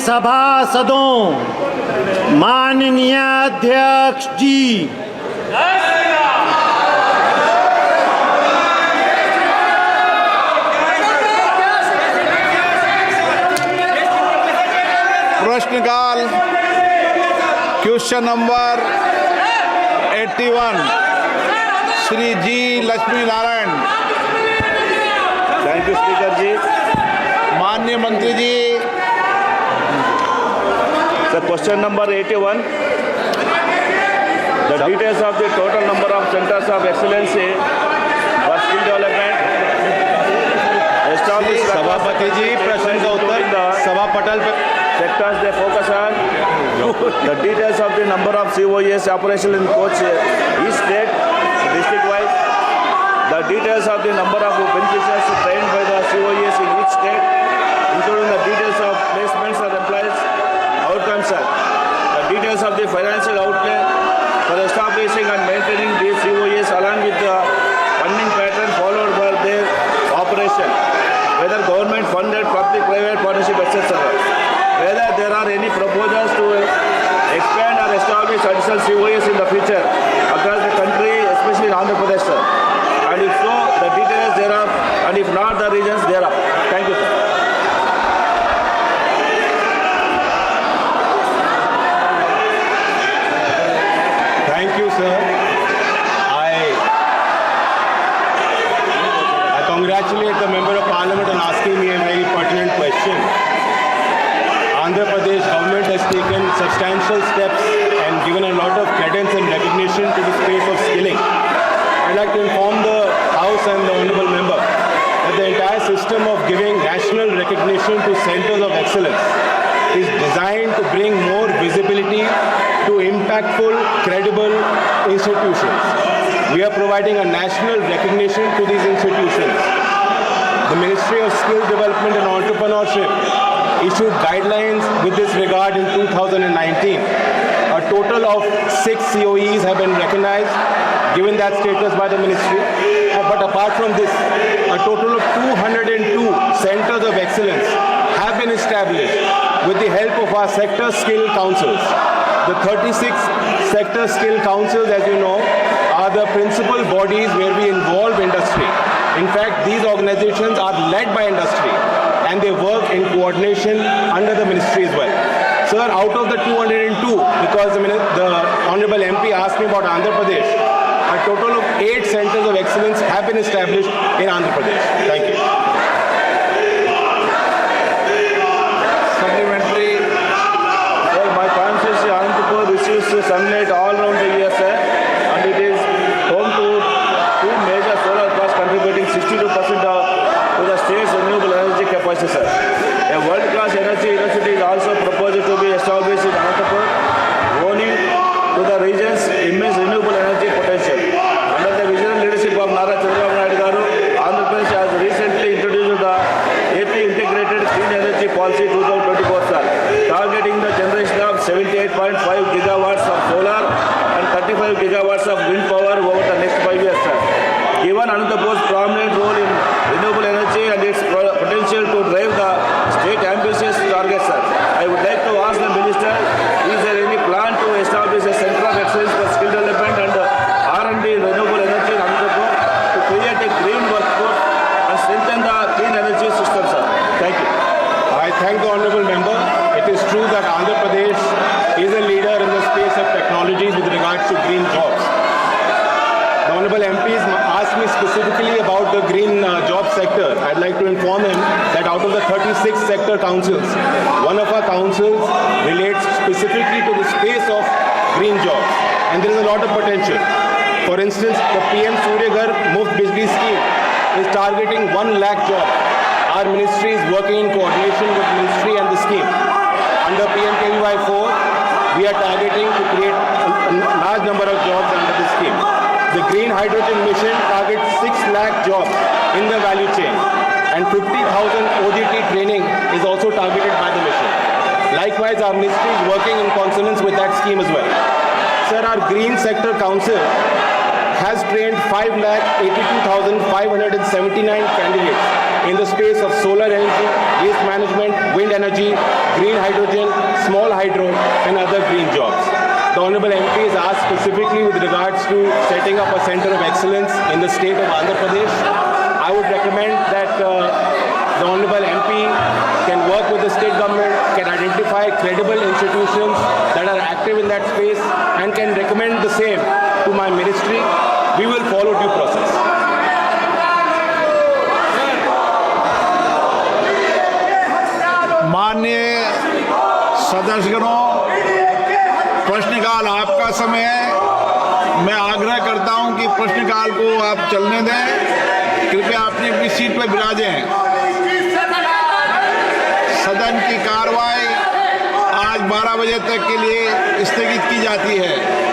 सभासदों, माननीय अध्यक्ष जी, प्रश्नकाल question number 81 Shri G Lakshmi Narayan. Thank you speaker ji. माननीय मंत्री जी, the question number 81, the details of the total number of centers of excellence for skill development established सभापति जी, प्रश्न का उत्तर सभा पटल पे sectors they focus on, the details of the number of COEs operational in coach each state district wise, the details of the number of beneficiaries trained by the COEs in each state, including the details of placements of employees outcomes, the details of the financial outlay for establishing and maintaining these COEs along with the funding pattern followed for their operation, whether government funded, public private partnership, etc. Whether there are any proposals to expand or establish additional COEs in the future across the country, especially in Andhra Pradesh, sir. And if so, the details thereof, and if not, the regions thereof. Thank you, sir. Thank you, sir. I congratulate the Member of Parliament on asking me a very pertinent question. Andhra Pradesh government has taken substantial steps and given a lot of credence and recognition to the space of skilling. I'd like to inform the House and the Honourable Member that the entire system of giving national recognition to centres of excellence is designed to bring more visibility to impactful, credible institutions. We are providing a national recognition to these institutions. The Ministry of Skill Development and Entrepreneurship issued guidelines with this regard in 2019. A total of 6 COEs have been recognized, given that status by the ministry. But apart from this, a total of 202 centers of excellence have been established with the help of our sector skill councils. The 36 sector skill councils, as you know, are the principal bodies where we involve industry. In fact, these organizations are led by industry and they work in coordination under the ministry as well. Sir, out of the 202, because the Honorable MP asked me about Andhra Pradesh, a total of 8 centers of excellence have been established in Andhra Pradesh. Thank you. Supplementary. Well, my constituency Anantapur receives sunlight all around the year, sir, and it is home to 2 major solar parks contributing 62% to the state's renewable energy capacity, sir. A world-class energy university is also proposed to be established in Anantapur, owning to the region's immense renewable energy potential. Under the visionary leadership of Nara Chandrababu Naidu Garu, Andhra Pradesh has recently introduced the AP Integrated Clean Energy Policy 2024, sir, targeting the generation of 78.5 gigawatts of solar and 35 gigawatts of wind power over the next 5 years, sir. Given Anantapur's prominent role in renewable energy and its potential to drive the state ambitious targets, sir, I would like to ask the Minister, is there any plan to establish a Center of Excellence for Skill Development and R&D in renewable energy in Anantapur to create a green workforce and strengthen the clean energy system, sir? Thank you. I thank the Honourable Member. It is true that Andhra Pradesh is a leader in the space of technologies with regards to green jobs. The Honourable MPs asked me specifically about the green job sector. I'd like to inform him that out of the 36 sector councils, one of our councils relates specifically to the space of green jobs. And there is a lot of potential. For instance, the PM Surya Ghar Muft Bijli scheme is targeting 1 lakh jobs. Our ministry is working in coordination with the ministry and the scheme. Under PMKVY 4, we are targeting to create a large number of jobs under this scheme. The Green Hydrogen Mission targets 6 lakh jobs in the value chain, and 50,000 OJT training is also targeted by the mission. Likewise, our ministry is working in consonance with that scheme as well. Sir, our Green Sector Council has trained 5,82,579 candidates in the space of solar energy, waste management, wind energy, green hydrogen, small hydro, and other green jobs. The Honorable MP is asked specifically with regards to setting up a center of excellence in the state of Andhra Pradesh. I would recommend that the Honorable MP can work with the state government, can identify credible institutions that are active in that space, and can recommend the same to my ministry. We will follow due process. माननीय सदस्यगणों, प्रश्नकाल आपका समय है। मैं आग्रह करता हूं कि प्रश्नकाल को आप चलने दें। कृपया अपनी अपनी सीट पर विराजें। सदन की कार्रवाई आज 12 बजे तक के लिए स्थगित की जाती है।